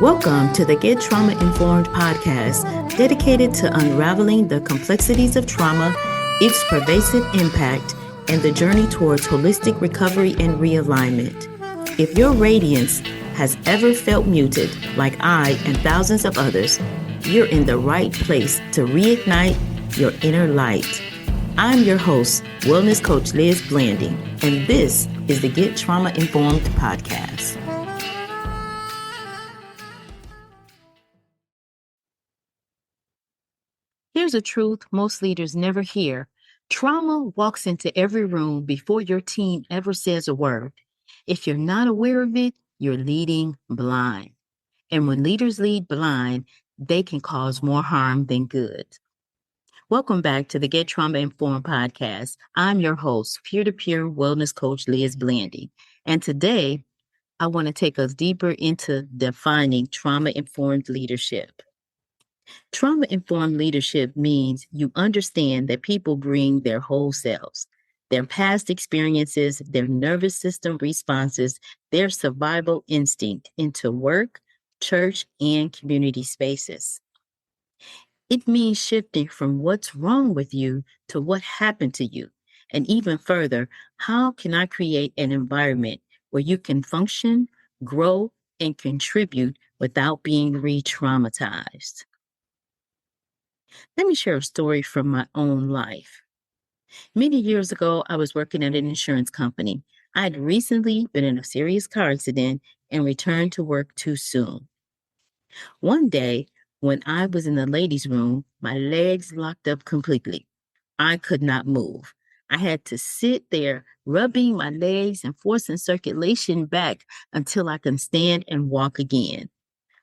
Welcome to the Get Trauma Informed podcast, dedicated to unraveling the complexities of trauma, its pervasive impact, and the journey towards holistic recovery and realignment. If your radiance has ever felt muted, like I and thousands of others, you're in the right place to reignite your inner light. I'm your host, Wellness Coach Liz Blanding, and this is the Get Trauma Informed podcast. Here's a truth most leaders never hear. Trauma walks into every room before your team ever says a word. If you're not aware of it, you're leading blind. And when leaders lead blind, they can cause more harm than good. Welcome back to the Get Trauma Informed podcast. I'm your host, peer-to-peer wellness coach Liz Blanding. And today, I want to take us deeper into defining trauma-informed leadership. Trauma-informed leadership means you understand that people bring their whole selves, their past experiences, their nervous system responses, their survival instinct into work, church, and community spaces. It means shifting from what's wrong with you to what happened to you. And even further, how can I create an environment where you can function, grow, and contribute without being re-traumatized? Let me share a story from my own life. Many years ago, I was working at an insurance company. I had recently been in a serious car accident and returned to work too soon. One day, when I was in the ladies' room, my legs locked up completely. I could not move. I had to sit there, rubbing my legs and forcing circulation back until I could stand and walk again.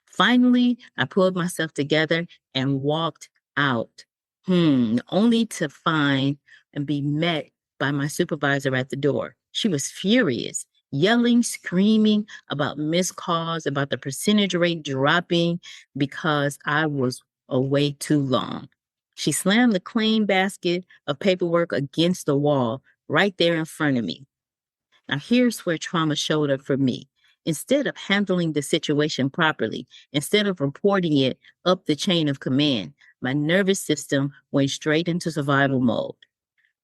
Finally, I pulled myself together and walked out, only to find and be met by my supervisor at the door. She was furious, yelling, screaming about missed calls, about the percentage rate dropping because I was away too long. She slammed the claim basket of paperwork against the wall right there in front of me. Now, here's where trauma showed up for me. Instead of handling the situation properly, instead of reporting it up the chain of command, my nervous system went straight into survival mode.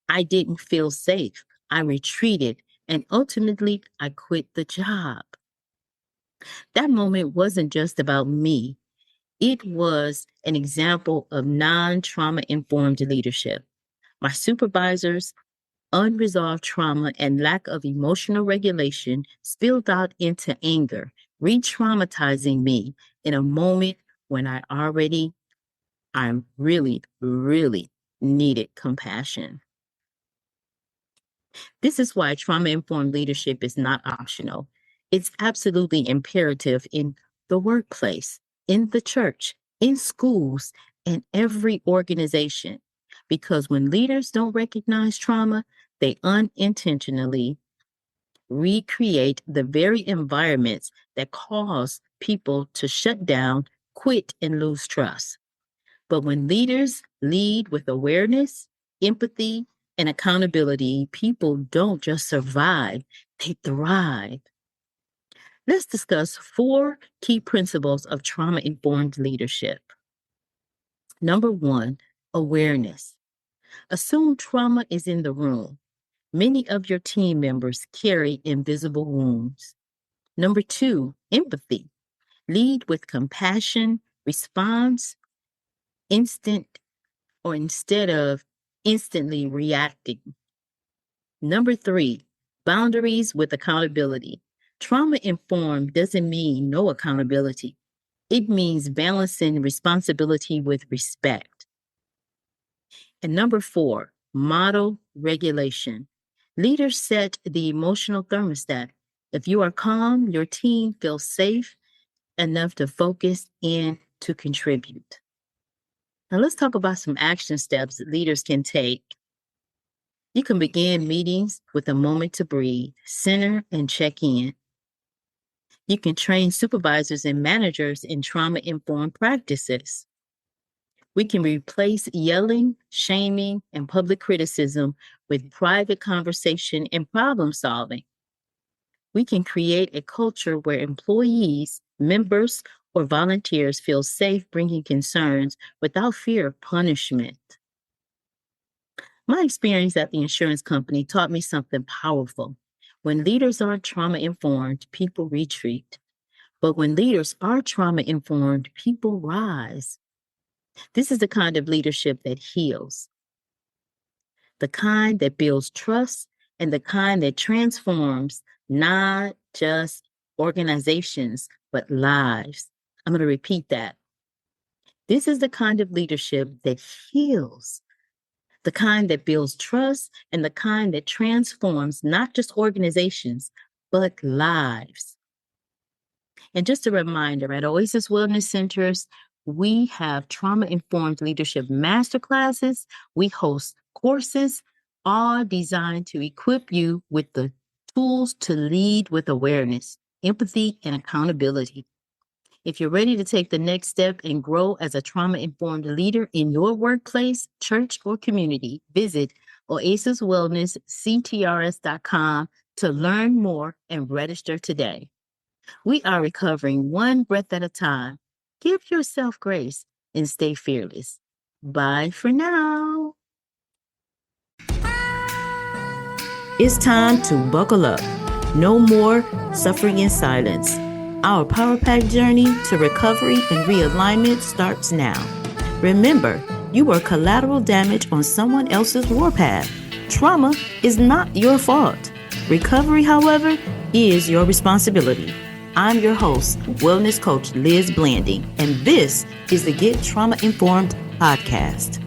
I didn't feel safe. I retreated, and ultimately, I quit the job. That moment wasn't just about me. It was an example of non-trauma informed leadership. My supervisors, unresolved trauma and lack of emotional regulation spilled out into anger, re-traumatizing me in a moment when I really needed compassion. This is why trauma-informed leadership is not optional. It's absolutely imperative in the workplace, in the church, in schools, and every organization. Because when leaders don't recognize trauma, they unintentionally recreate the very environments that cause people to shut down, quit, and lose trust. But when leaders lead with awareness, empathy, and accountability, people don't just survive, they thrive. Let's discuss 4 key principles of trauma-informed leadership. Number 1, awareness. Assume trauma is in the room. Many of your team members carry invisible wounds. Number 2, empathy. Lead with compassion, response, instead of instantly reacting. Number 3, boundaries with accountability. Trauma informed doesn't mean no accountability. It means balancing responsibility with respect. And number 4, model regulation. Leaders set the emotional thermostat. If you are calm, your team feels safe enough to focus and to contribute. Now let's talk about some action steps that leaders can take. You can begin meetings with a moment to breathe, center, and check in. You can train supervisors and managers in trauma-informed practices. We can replace yelling, shaming, and public criticism with private conversation and problem solving. We can create a culture where employees, members, or volunteers feel safe bringing concerns without fear of punishment. My experience at the insurance company taught me something powerful. When leaders aren't trauma informed, people retreat. But when leaders are trauma informed, people rise. This is the kind of leadership that heals, the kind that builds trust, and the kind that transforms not just organizations, but lives. I'm going to repeat that. This is the kind of leadership that heals, the kind that builds trust, and the kind that transforms not just organizations, but lives. And just a reminder, at Oasis Wellness Centers, we have trauma-informed leadership masterclasses. We host courses, all designed to equip you with the tools to lead with awareness, empathy, and accountability. If you're ready to take the next step and grow as a trauma-informed leader in your workplace, church, or community, visit oasiswellnessctrs.com to learn more and register today. We are recovering one breath at a time. Give yourself grace and stay fearless. Bye for now. It's time to buckle up. No more suffering in silence. Our Power Pack journey to recovery and realignment starts now. Remember, you are collateral damage on someone else's warpath. Trauma is not your fault. Recovery, however, is your responsibility. I'm your host, Wellness Coach Liz Blanding, and this is the Get Trauma Informed podcast.